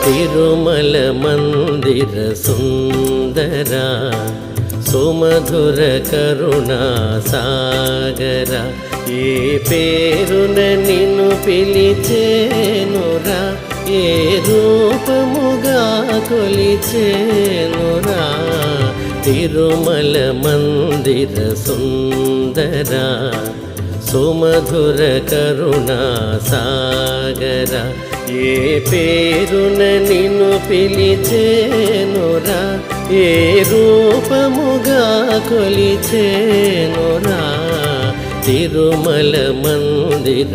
తిరుమల మందిర సుందర సుమధుర కరుణా సాగర ఏ పేరున నిన్ను పిలిచేనురా ఏ రూపముగా కొలిచేనురా తిరుమల మందిర సుందర సుమధుర కరుణా సాగర ఏ పేరున నిన్ను పిలిచేనురా ఏ రూపముగా కొలిచేనురా తిరుమల మందిర